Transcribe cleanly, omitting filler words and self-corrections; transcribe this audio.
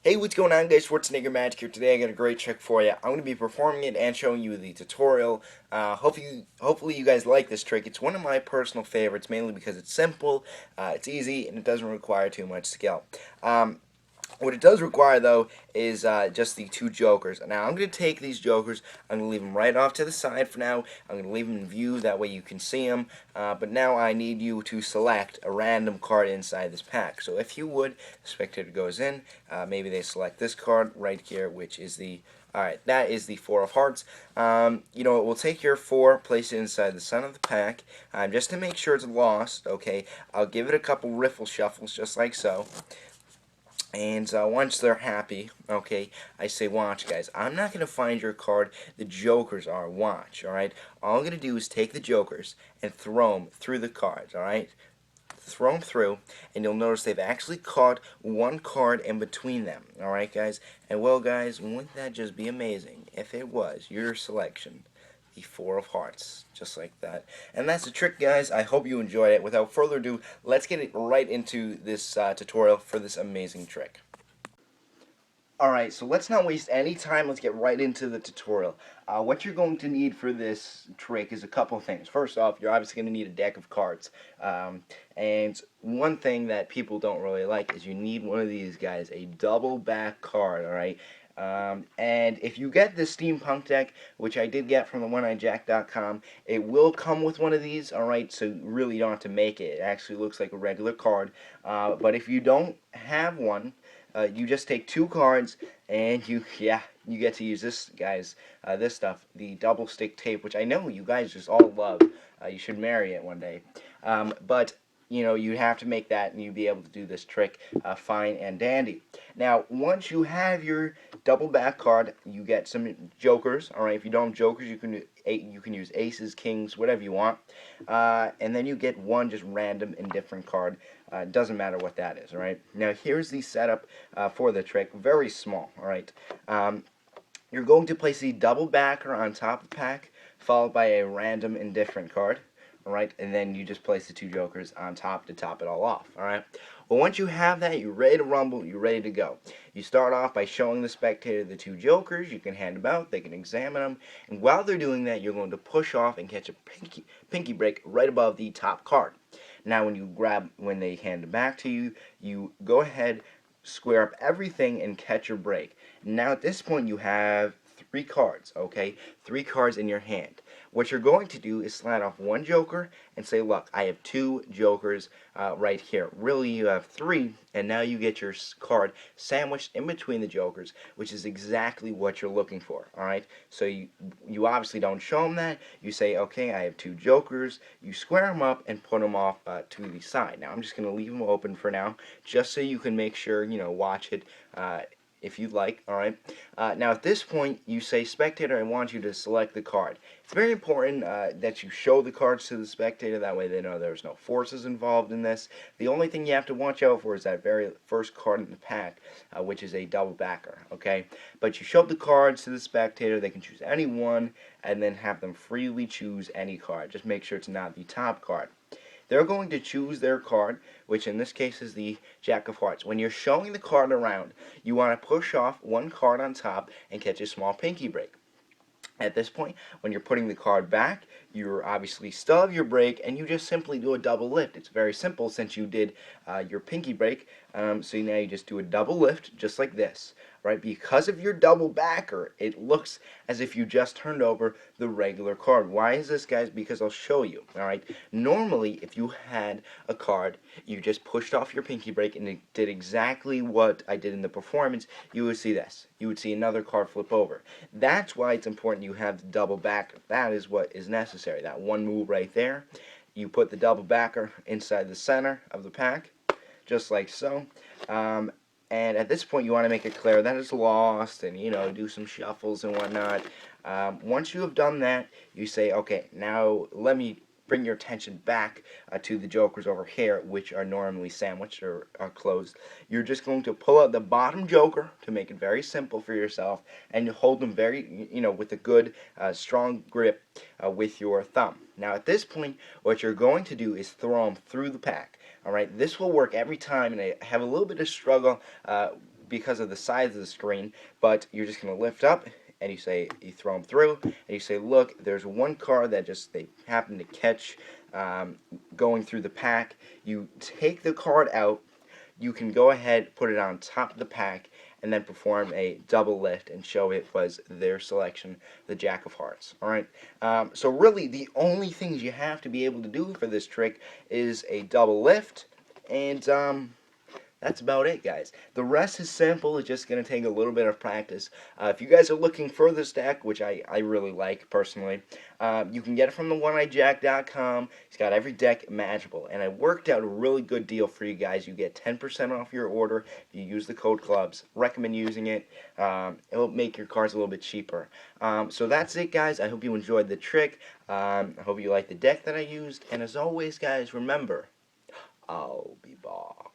Hey, what's going on, guys? Schwarzeneggermagic here. Today I got a great trick for you. I'm going to be performing it and showing you the tutorial. Hopefully you guys like this trick. It's one of my personal favorites, mainly because it's simple, it's easy, and it doesn't require too much skill. What it does require, though, is just the two jokers. Now, I'm going to take these jokers. I'm going to leave them right off to the side for now. I'm going to leave them in view. That way you can see them. But now I need you to select a random card inside this pack. So if you would, the spectator goes in. Maybe they select this card right here, which is the... Alright, that is the Four of Hearts. We'll take your four, place it inside the center of the pack, just to make sure it's lost, okay? I'll give it a couple riffle shuffles, just like so. And once they're happy, okay, I say, watch, guys. I'm not going to find your card. The jokers are. Watch, alright? All I'm going to do is take the jokers and throw them through the cards, alright? Throw them through, and you'll notice they've actually caught one card in between them, alright, guys? And, well, guys, wouldn't that just be amazing if it was your selection? The Four of Hearts, just like that. And that's the trick, guys. I hope you enjoyed it. Without further ado, let's get right into this tutorial for this amazing trick. Alright, so let's not waste any time. Let's get right into the tutorial. What you're going to need for this trick is a couple things. First off, you're obviously going to need a deck of cards. And one thing that people don't really like is you need one of these guys, a double back card, alright? And if you get the steampunk deck, which I did get from the oneeyejack.com, it will come with one of these, alright, so really you don't have to make it. It actually looks like a regular card. But if you don't have one, you just take two cards and you get to use this, guys, this stuff, the double stick tape, which I know you guys just all love. You should marry it one day. But you have to make that and you'll be able to do this trick fine and dandy. Now, once you have your double back card, you get some jokers. All right, if you don't have jokers, you can use aces, kings, whatever you want. And then you get one just random indifferent card. Doesn't matter what that is. All right. Now, here's the setup for the trick. Very small. All right. You're going to place the double backer on top of the pack, followed by a random indifferent card. Alright, and then you just place the two jokers on top to top it all off. Alright, well, once you have that, you're ready to rumble, you're ready to go. You start off by showing the spectator the two jokers. You can hand them out, they can examine them, and while they're doing that, you're going to push off and catch a pinky break right above the top card. Now, when they hand it back to you, you go ahead, square up everything, and catch your break. Now, at this point, you have three cards, okay? Three cards in your hand. What you're going to do is slide off one joker and say, look, I have two jokers right here. Really, you have three, and now you get your card sandwiched in between the jokers, which is exactly what you're looking for, all right? So you obviously don't show them that. You say, okay, I have two jokers. You square them up and put them off to the side. Now, I'm just going to leave them open for now, just so you can make sure, watch it if you'd like, alright? Now at this point, you say, spectator, I want you to select the card. It's very important that you show the cards to the spectator, that way they know there's no forces involved in this. The only thing you have to watch out for is that very first card in the pack, which is a double backer, okay? But you show the cards to the spectator, they can choose any one, and then have them freely choose any card. Just make sure it's not the top card. They're going to choose their card, which in this case is the Jack of Hearts. When you're showing the card around, you want to push off one card on top and catch a small pinky break. At this point, when you're putting the card back, you're obviously still have your break, and you just simply do a double lift. It's very simple since you did your pinky break, so now you just do a double lift, just like this. Right? Because of your double backer, it looks as if you just turned over the regular card. Why is this, guys? Because I'll show you. Alright? Normally, if you had a card, you just pushed off your pinky break and it did exactly what I did in the performance, you would see this. You would see another card flip over. That's why it's important you have the double backer. That is what is necessary. That one move right there. You put the double backer inside the center of the pack, just like so. And at this point, you want to make it clear that it's lost and, do some shuffles and whatnot. Once you have done that, you say, okay, now let me bring your attention back to the jokers over here, which are normally sandwiched or are closed. You're just going to pull out the bottom joker to make it very simple for yourself, and you hold them very, with a good, strong grip with your thumb. Now, at this point, what you're going to do is throw them through the pack. Alright, this will work every time, and I have a little bit of struggle because of the size of the screen, but you're just going to lift up, and you throw them through, and you say, look, there's one card that they happen to catch going through the pack. You take the card out, you can go ahead, put it on top of the pack, and then perform a double lift and show it was their selection, the Jack of Hearts. Alright, so really the only things you have to be able to do for this trick is a double lift, and that's about it, guys. The rest is simple. It's just going to take a little bit of practice. If you guys are looking for this deck, which I really like personally, you can get it from the oneeyejack.com. It's got every deck imaginable. And I worked out a really good deal for you guys. You get 10% off your order if you use the code CLUBS. Recommend using it. It'll make your cards a little bit cheaper. So that's it, guys. I hope you enjoyed the trick. I hope you like the deck that I used. And as always, guys, remember, I'll be back.